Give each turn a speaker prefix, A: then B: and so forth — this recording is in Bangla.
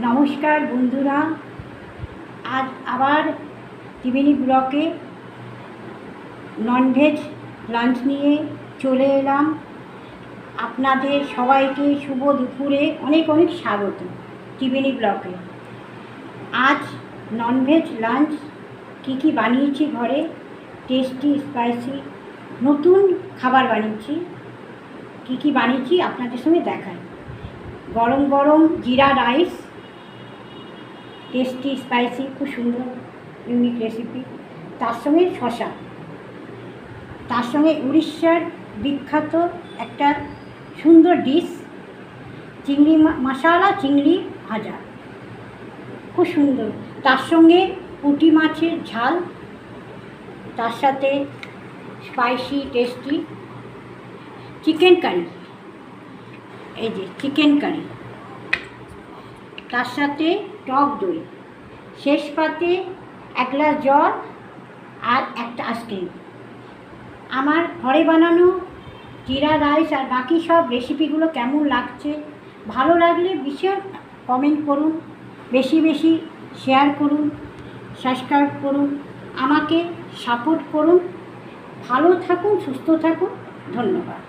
A: নমস্কার বন্ধুরা, আজ আবার ত্রিবেণী ব্লকে ননভেজ লাঞ্চ নিয়ে চলে এলাম। আপনাদের সবাইকে শুভ দুপুরে অনেক অনেক স্বাগত ত্রিবেণী ব্লকে। আজ ননভেজ লাঞ্চ কী বানিয়েছি ঘরে, টেস্টি স্পাইসি নতুন খাবার বানিয়েছি। কী বানিয়েছি আপনাদের সঙ্গে দেখাই। গরম গরম জিরা রাইস, টেস্টি স্পাইসি, খুব সুন্দর ইউনিক রেসিপি। তার সঙ্গে শসা, তার সঙ্গে উড়িষ্যার বিখ্যাত একটা সুন্দর ডিশ চিংড়ি মশালা চিংড়ি ভাজা, খুব সুন্দর। তার সঙ্গে পুঁটি মাছের ঝাল, তার সাথে স্পাইসি টেস্টি চিকেন কারি, এই যে চিকেন কারি, তার সাথে টক দই, শেষ পাতে এক গ্লাস জল আর একটা আইসক্রিম। আমার ঘরে বানানো জিরা রাইস আর বাকি সব রেসিপিগুলো কেমন লাগছে, ভালো লাগলে ভীষণ কমেন্ট করুন, বেশি বেশি শেয়ার করুন, সাবস্ক্রাইব করুন, আমাকে সাপোর্ট করুন। ভালো থাকুন, সুস্থ থাকুন, ধন্যবাদ।